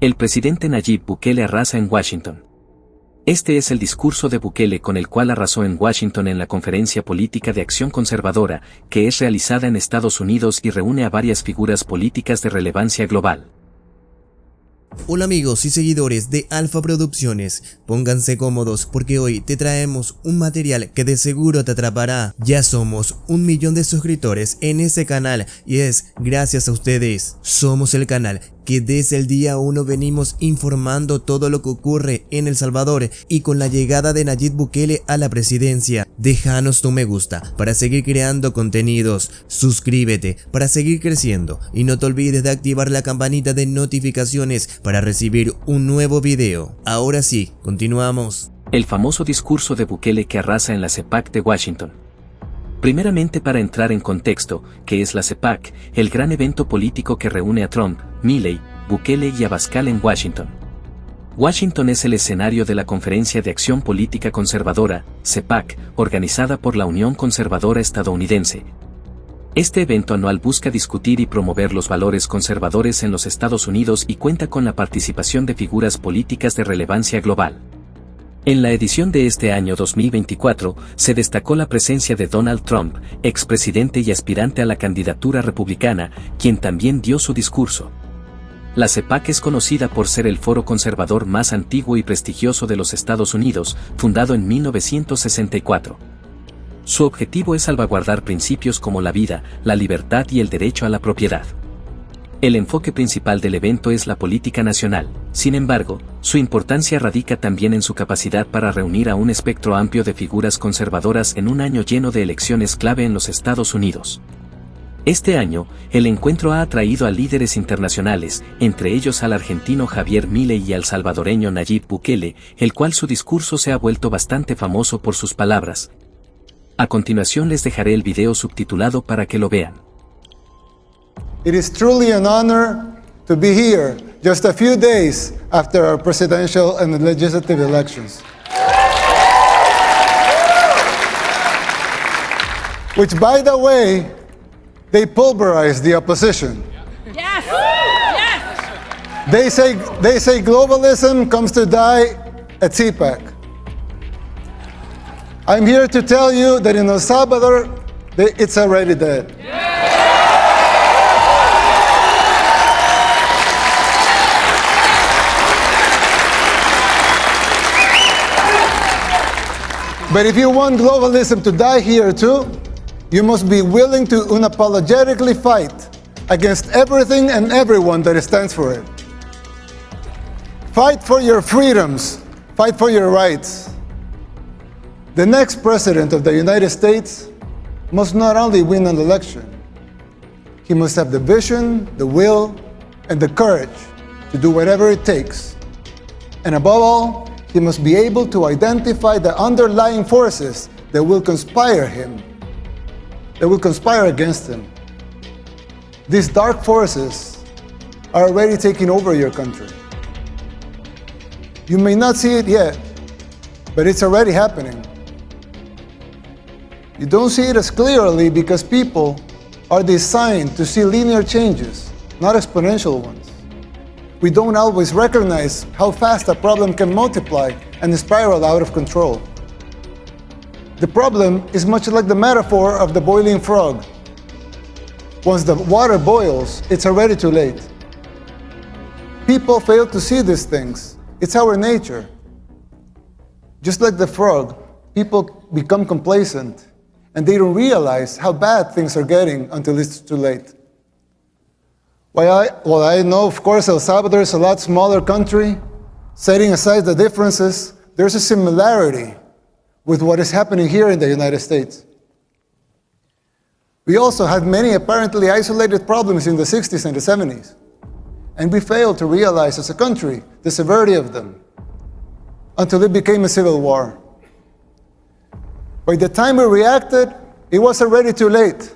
El presidente Nayib Bukele arrasa en Washington. Este es el discurso de Bukele con el cual arrasó en Washington en la Conferencia Política de Acción Conservadora, que es realizada en Estados Unidos y reúne a varias figuras políticas de relevancia global. Hola amigos y seguidores de Alfa Producciones, pónganse cómodos porque hoy te traemos un material que de seguro te atrapará. Ya somos 1 millón de suscriptores en este canal y es gracias a ustedes. Somos el canal que desde el día 1 venimos informando todo lo que ocurre en El Salvador y con la llegada de Nayib Bukele a la presidencia. Déjanos tu me gusta para seguir creando contenidos, suscríbete para seguir creciendo y no te olvides de activar la campanita de notificaciones para recibir un nuevo video. Ahora sí, continuamos. El famoso discurso de Bukele que arrasa en la CEPAC de Washington. Primeramente, para entrar en contexto, ¿qué es la CEPAC? El gran evento político que reúne a Trump, Milley, Bukele y Abascal en Washington. Washington es el escenario de la Conferencia de Acción Política Conservadora, CEPAC, organizada por la Unión Conservadora Estadounidense. Este evento anual busca discutir y promover los valores conservadores en los Estados Unidos y cuenta con la participación de figuras políticas de relevancia global. En la edición de este año 2024, se destacó la presencia de Donald Trump, expresidente y aspirante a la candidatura republicana, quien también dio su discurso. La CEPAC es conocida por ser el foro conservador más antiguo y prestigioso de los Estados Unidos, fundado en 1964. Su objetivo es salvaguardar principios como la vida, la libertad y el derecho a la propiedad. El enfoque principal del evento es la política nacional. Sin embargo, su importancia radica también en su capacidad para reunir a un espectro amplio de figuras conservadoras en un año lleno de elecciones clave en los Estados Unidos. Este año, el encuentro ha atraído a líderes internacionales, entre ellos al argentino Javier Milei y al salvadoreño Nayib Bukele, el cual su discurso se ha vuelto bastante famoso por sus palabras. A continuación les dejaré el video subtitulado para que lo vean. It is truly an honor to be here just a few days after our presidential and legislative elections. Which, by the way, they pulverized the opposition. Yes! Yes! They say globalism comes to die at CPAC. I'm here to tell you that in El Salvador, it's already dead. But if you want globalism to die here too, you must be willing to unapologetically fight against everything and everyone that stands for it. Fight for your freedoms, fight for your rights. The next president of the United States must not only win an election, he must have the vision, the will, and the courage to do whatever it takes. And above all, he must be able to identify the underlying forces that will conspire against him. These dark forces are already taking over your country. You may not see it yet, but it's already happening. You don't see it as clearly because people are designed to see linear changes, not exponential ones. We don't always recognize how fast a problem can multiply and spiral out of control. The problem is much like the metaphor of the boiling frog. Once the water boils, it's already too late. People fail to see these things. It's our nature. Just like the frog, people become complacent and they don't realize how bad things are getting until it's too late. While I know, of course, El Salvador is a lot smaller country, setting aside the differences, there's a similarity with what is happening here in the United States. We also had many apparently isolated problems in the 60s and the 70s, and we failed to realize as a country the severity of them until it became a civil war. By the time we reacted, it was already too late.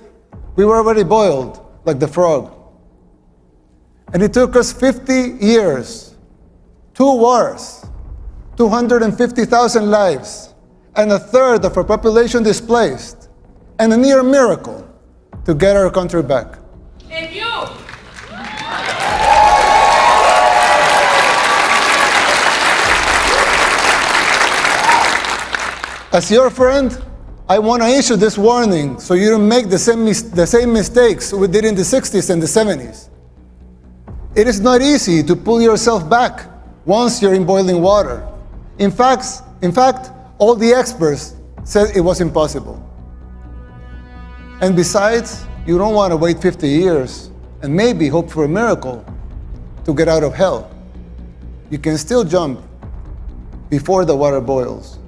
We were already boiled like the frog. And it took us 50 years, 2 wars, 250,000 lives, and a third of our population displaced, and a near miracle to get our country back. And you! As your friend, I want to issue this warning so you don't make the same mistakes we did in the 60s and the 70s. It is not easy to pull yourself back once you're in boiling water. In fact, all the experts said it was impossible. And besides, you don't want to wait 50 years and maybe hope for a miracle to get out of hell. You can still jump before the water boils.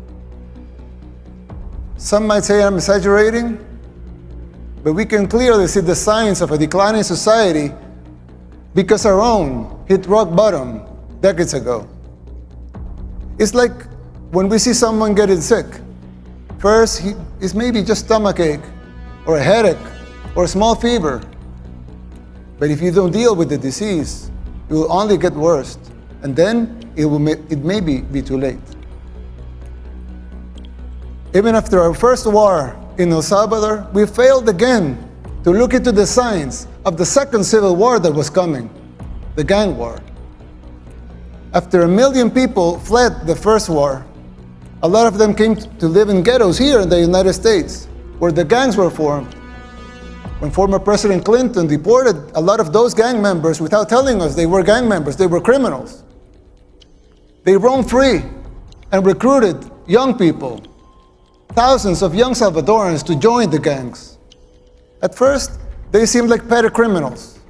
Some might say I'm exaggerating, but we can clearly see the signs of a declining society because our own hit rock bottom decades ago. It's like when we see someone getting sick. First, it's maybe just stomachache, or a headache, or a small fever. But if you don't deal with the disease, it will only get worse, and then it may be too late. Even after our first war in El Salvador, we failed again to look into the signs of the second civil war that was coming, the gang war. After 1 million people fled the first war, a lot of them came to live in ghettos here in the United States, where the gangs were formed. When former President Clinton deported a lot of those gang members without telling us they were gang members, they were criminals. They roamed free and recruited young people, thousands of young Salvadorans, to join the gangs. At first, they seemed like petty criminals,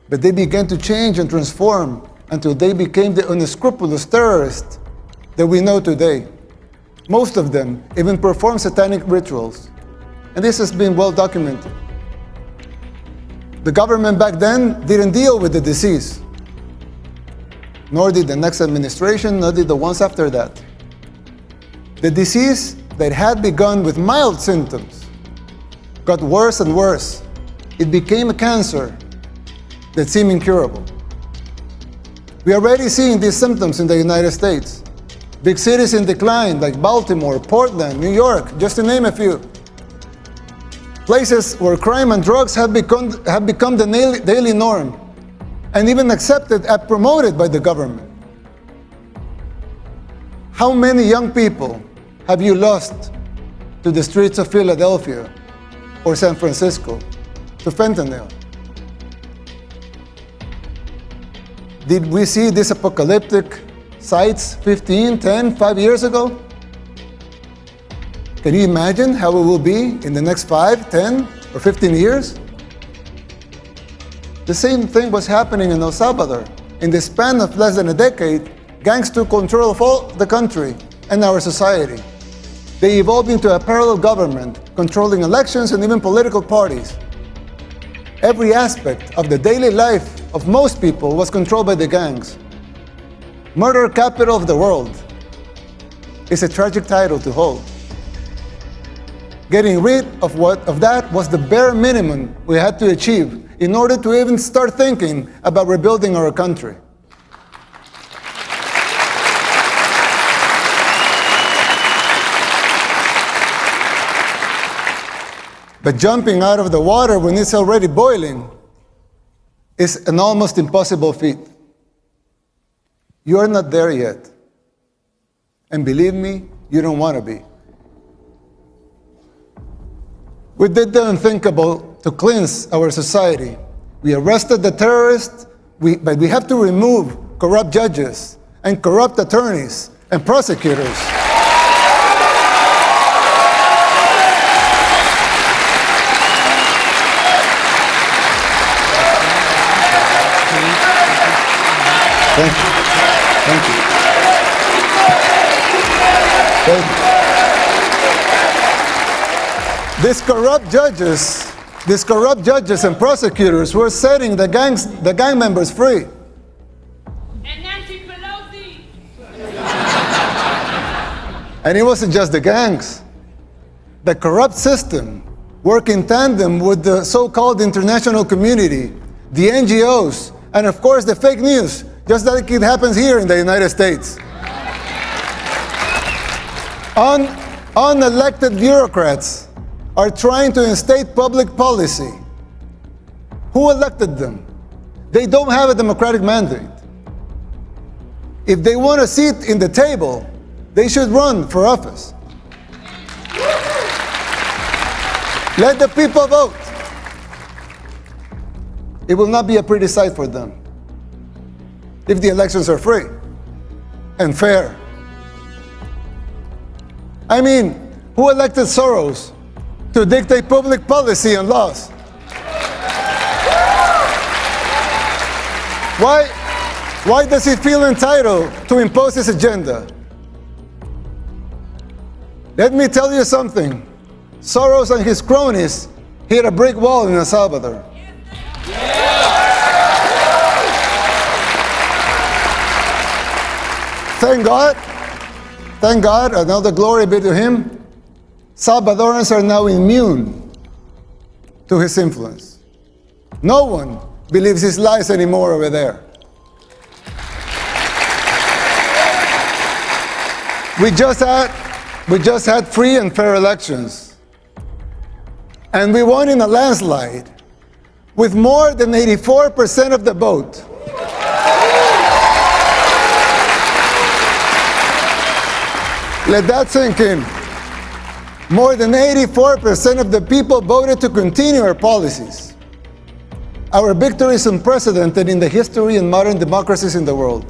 but they began to change and transform until they became the unscrupulous terrorists that we know today. Most of them even perform satanic rituals, and this has been well documented. The government back then didn't deal with the disease, nor did the next administration, nor did the ones after that. The disease that had begun with mild symptoms got worse and worse. It became a cancer that seemed incurable. We are already seeing these symptoms in the United States. Big cities in decline like Baltimore, Portland, New York, just to name a few. Places where crime and drugs have become the daily norm, and even accepted and promoted by the government. How many young people have you lost to the streets of Philadelphia or San Francisco, to fentanyl? Did we see these apocalyptic sights 15, 10, 5 years ago? Can you imagine how it will be in the next 5, 10, or 15 years? The same thing was happening in El Salvador. In the span of less than a decade, gangs took control of all the country and our society. They evolved into a parallel government, controlling elections and even political parties. Every aspect of the daily life of most people was controlled by the gangs. Murder capital of the world is a tragic title to hold. Getting rid of that was the bare minimum we had to achieve in order to even start thinking about rebuilding our country. But jumping out of the water when it's already boiling is an almost impossible feat. You are not there yet. And believe me, you don't want to be. We did the unthinkable to cleanse our society. We arrested the terrorists, but we have to remove corrupt judges and corrupt attorneys and prosecutors. Thank you. Thank you. Thank you. These corrupt judges and prosecutors were setting the gang members free. And Nancy Pelosi. And it wasn't just the gangs. The corrupt system worked in tandem with the so-called international community, the NGOs, and of course the fake news, just like it happens here in the United States. Unelected bureaucrats are trying to instate public policy. Who elected them? They don't have a democratic mandate. If they want a seat in the table, they should run for office. Let the people vote. It will not be a pretty sight for them if the elections are free and fair. I mean, who elected Soros to dictate public policy and laws? Why does he feel entitled to impose his agenda? Let me tell you something. Soros and his cronies hit a brick wall in El Salvador. Thank God, and all the glory be to him, Salvadorans are now immune to his influence. No one believes his lies anymore over there. We just had free and fair elections. And we won in a landslide with more than 84% of the vote. Let that sink in. More than 84% of the people voted to continue our policies. Our victory is unprecedented in the history and modern democracies in the world.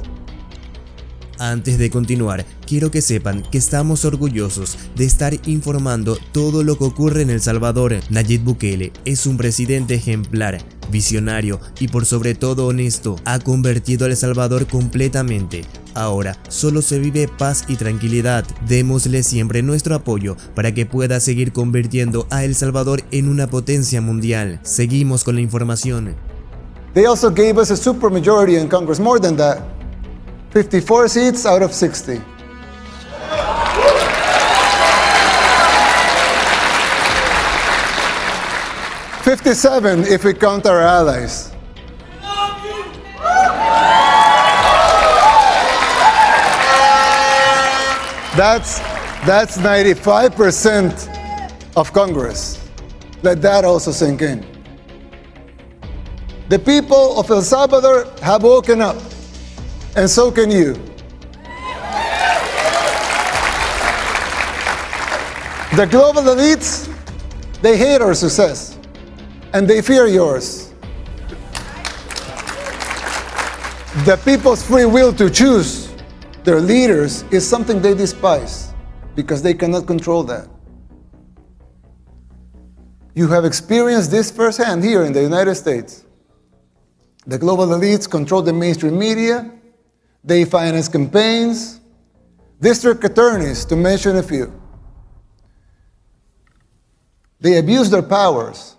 Antes de continuar, quiero que sepan que estamos orgullosos de estar informando todo lo que ocurre en El Salvador. Nayib Bukele es un presidente ejemplar, visionario y por sobre todo honesto. Ha convertido a El Salvador completamente. Ahora solo se vive paz y tranquilidad. Démosle siempre nuestro apoyo para que pueda seguir convirtiendo a El Salvador en una potencia mundial. Seguimos con la información. They also gave us a supermajority in Congress, more than that. 54 seats out of 60. $57 if we count our allies. That's 95% of Congress. Let that also sink in. The people of El Salvador have woken up, and so can you. The global elites, they hate our success, and they fear yours. The people's free will to choose their leaders is something they despise because they cannot control that. You have experienced this firsthand here in the United States. The global elites control the mainstream media, they finance campaigns, district attorneys, to mention a few. They abuse their powers.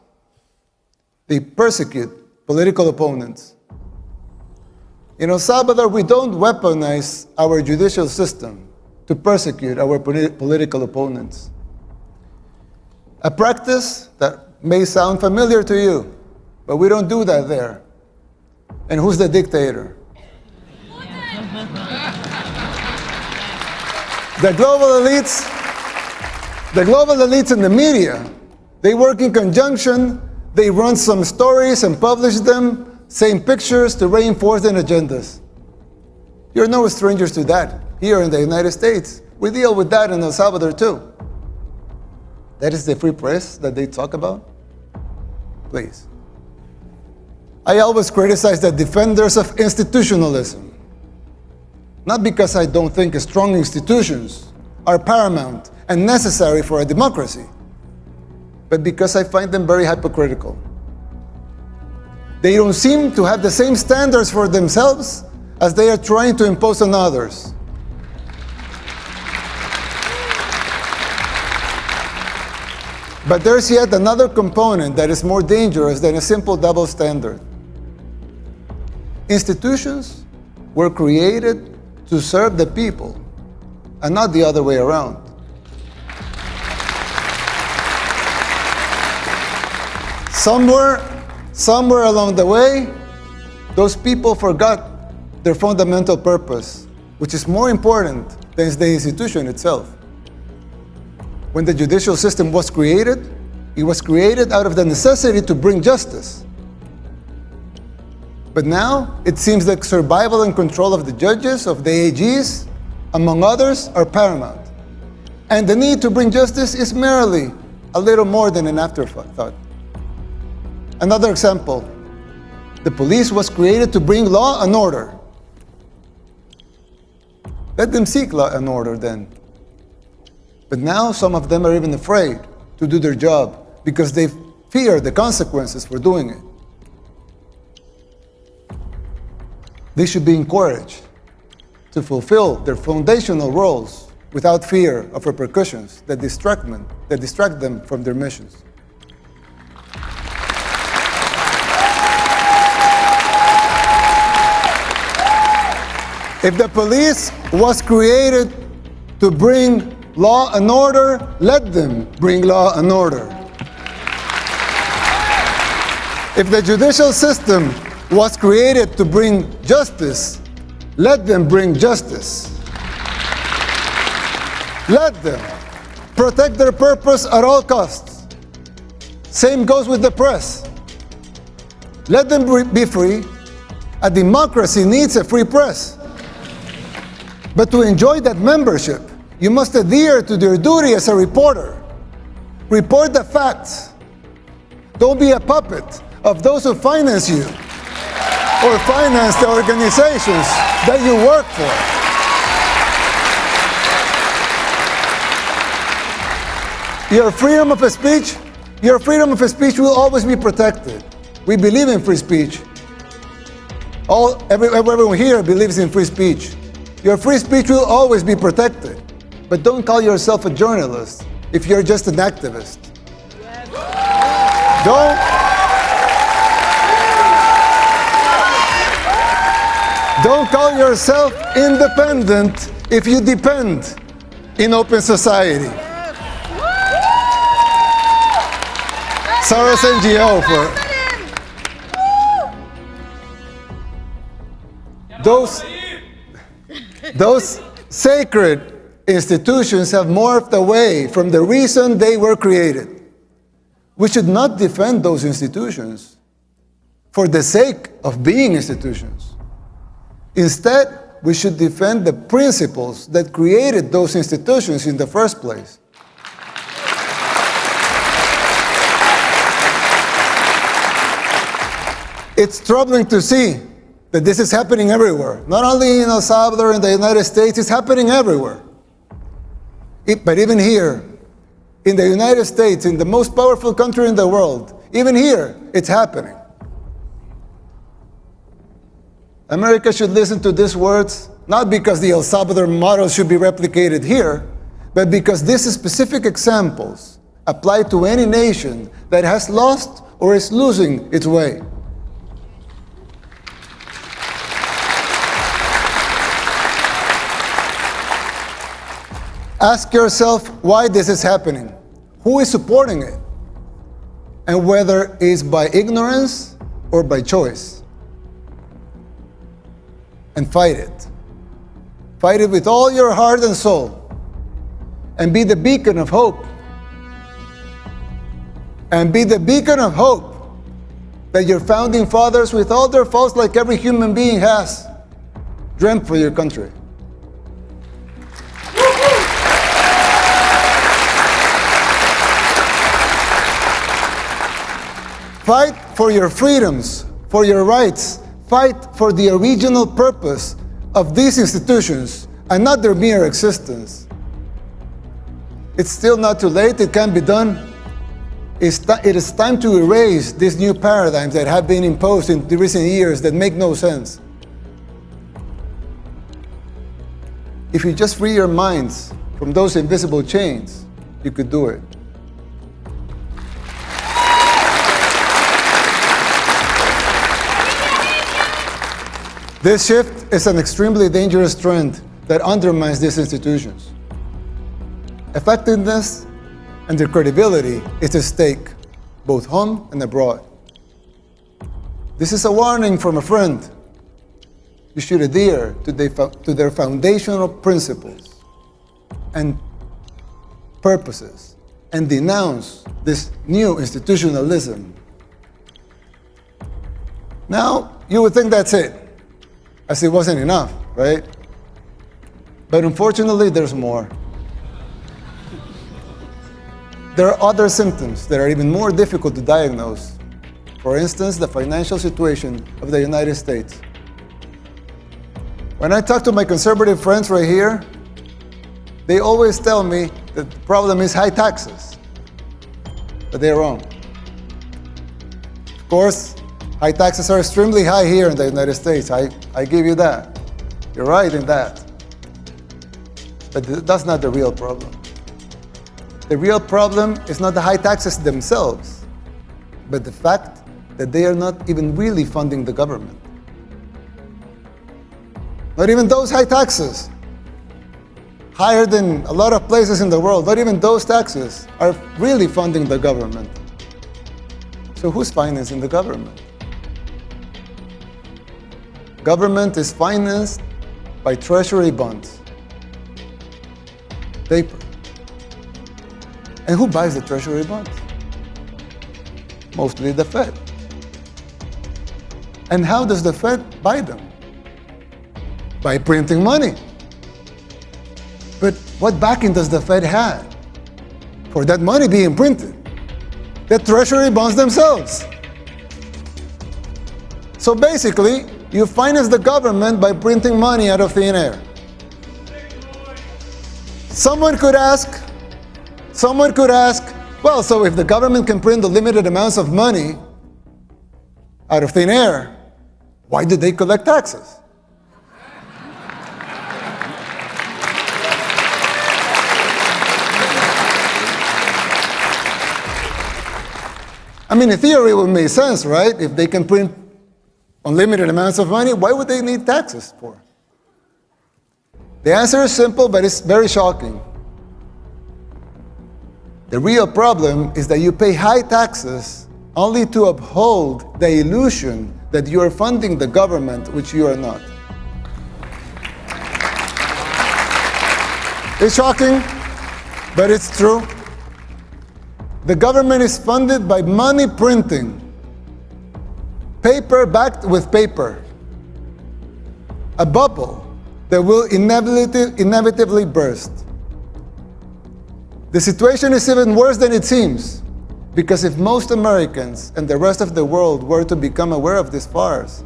They persecute political opponents. In El Salvador, we don't weaponize our judicial system to persecute our political opponents. A practice that may sound familiar to you, but we don't do that there. And who's the dictator? The global elites in the media, they work in conjunction, they run some stories and publish them, same pictures to reinforce their agendas. You're no strangers to that. Here in the United States, we deal with that in El Salvador too. That is the free press that they talk about? Please. I always criticize the defenders of institutionalism. Not because I don't think strong institutions are paramount and necessary for a democracy, but because I find them very hypocritical. They don't seem to have the same standards for themselves as they are trying to impose on others. But there's yet another component that is more dangerous than a simple double standard. Institutions were created to serve the people and not the other way around. Somewhere along the way, those people forgot their fundamental purpose, which is more important than the institution itself. When the judicial system was created, it was created out of the necessity to bring justice. But now, it seems like survival and control of the judges, of the AGs, among others, are paramount. And the need to bring justice is merely a little more than an afterthought. Another example, the police was created to bring law and order. Let them seek law and order then. But now some of them are even afraid to do their job because they fear the consequences for doing it. They should be encouraged to fulfill their foundational roles without fear of repercussions that distract them from their missions. If the police was created to bring law and order, let them bring law and order. If the judicial system was created to bring justice, let them bring justice. Let them protect their purpose at all costs. Same goes with the press. Let them be free. A democracy needs a free press. But to enjoy that membership, you must adhere to your duty as a reporter. Report the facts. Don't be a puppet of those who finance you or finance the organizations that you work for. Your freedom of speech will always be protected. We believe in free speech. Everyone here believes in free speech. Your free speech will always be protected. But don't call yourself a journalist if you're just an activist. Don't call yourself independent if you depend in open society. Sarah's NGO for those sacred institutions have morphed away from the reason they were created. We should not defend those institutions for the sake of being institutions. Instead, we should defend the principles that created those institutions in the first place. It's troubling to see that this is happening everywhere. Not only in El Salvador and the United States, it's happening everywhere. But even here, in the United States, in the most powerful country in the world, even here, it's happening. America should listen to these words, not because the El Salvador model should be replicated here, but because these specific examples apply to any nation that has lost or is losing its way. Ask yourself why this is happening, who is supporting it, and whether it's by ignorance or by choice. And fight it. Fight it with all your heart and soul, and be the beacon of hope. And be the beacon of hope that your founding fathers, with all their faults like every human being has, dreamt for your country. Fight for your freedoms, for your rights. Fight for the original purpose of these institutions and not their mere existence. It's still not too late. It can be done. It is time to erase these new paradigms that have been imposed in the recent years that make no sense. If you just free your minds from those invisible chains, you could do it. This shift is an extremely dangerous trend that undermines these institutions. Effectiveness and their credibility is at stake, both home and abroad. This is a warning from a friend. You should adhere to their foundational principles and purposes and denounce this new institutionalism. Now, you would think that's it, as it wasn't enough, right? But unfortunately, there's more. there are other symptoms that are even more difficult to diagnose. For instance, the financial situation of the United States. When I talk to my conservative friends right here, they always tell me that the problem is high taxes, but they're wrong. Of course, high taxes are extremely high here in the United States. I give you that. You're right in that. But that's not the real problem. The real problem is not the high taxes themselves, but the fact that they are not even really funding the government. Not even those high taxes, higher than a lot of places in the world, not even those taxes are really funding the government. So who's financing the government? Government is financed by treasury bonds, paper. And who buys the treasury bonds? Mostly the Fed. And how does the Fed buy them? By printing money. But what backing does the Fed have for that money being printed? The treasury bonds themselves. So basically, you finance the government by printing money out of thin air. Someone could ask, well, so if the government can print unlimited amounts of money out of thin air, why do they collect taxes? I mean, in theory, it would make sense, right? If they can print unlimited amounts of money, why would they need taxes for? The answer is simple, but it's very shocking. The real problem is that you pay high taxes only to uphold the illusion that you are funding the government, which you are not. It's shocking, but it's true. The government is funded by money printing, paper backed with paper, a bubble that will inevitably burst. The situation is even worse than it seems, because if most Americans and the rest of the world were to become aware of this farce,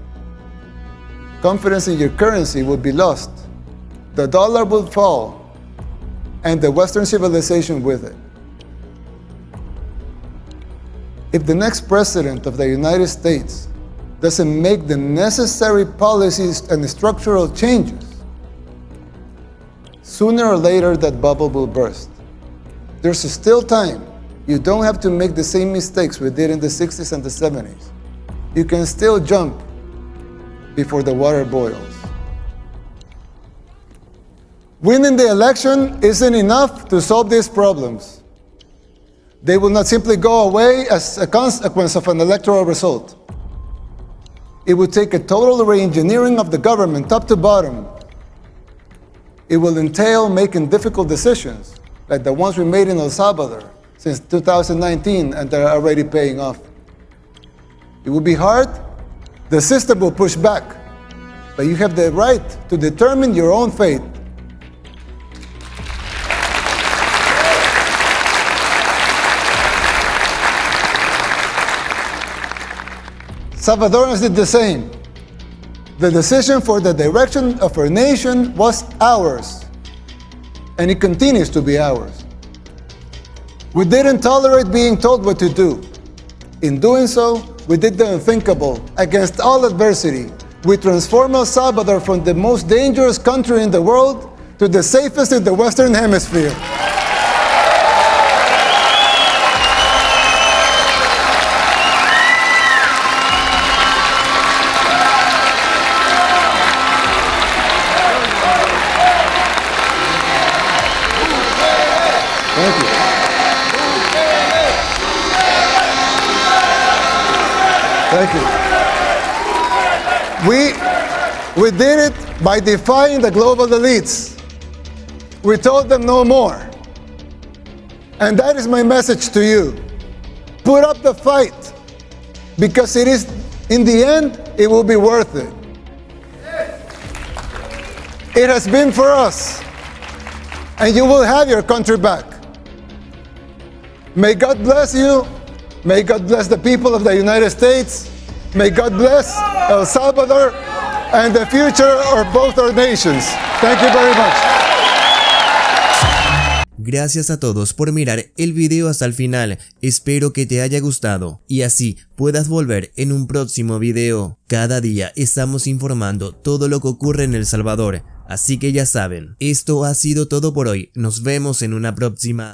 confidence in your currency would be lost, the dollar would fall, and the Western civilization with it. If the next president of the United States doesn't make the necessary policies and structural changes, sooner or later that bubble will burst. There's still time. You don't have to make the same mistakes we did in the 60s and the 70s. You can still jump before the water boils. Winning the election isn't enough to solve these problems. They will not simply go away as a consequence of an electoral result. It would take a total re-engineering of the government, top to bottom. It will entail making difficult decisions, like the ones we made in El Salvador since 2019, and they're already paying off. It will be hard. The system will push back, but you have the right to determine your own fate. Salvadorans did the same. The decision for the direction of our nation was ours, and it continues to be ours. We didn't tolerate being told what to do. In doing so, we did the unthinkable. Against all adversity, we transformed El Salvador from the most dangerous country in the world to the safest in the Western Hemisphere. Thank you. Thank you. We did it by defying the global elites. We told them no more. And that is my message to you. Put up the fight, because it is, in the end, it will be worth it. It has been for us, and you will have your country back. May God bless you. May God bless the people of the United States. May God bless El Salvador and the future of both our nations. Thank you very much. Gracias a todos por mirar el video hasta el final, espero que te haya gustado y así puedas volver en un próximo video. Cada día estamos informando todo lo que ocurre en El Salvador, así que ya saben, esto ha sido todo por hoy, nos vemos en una próxima.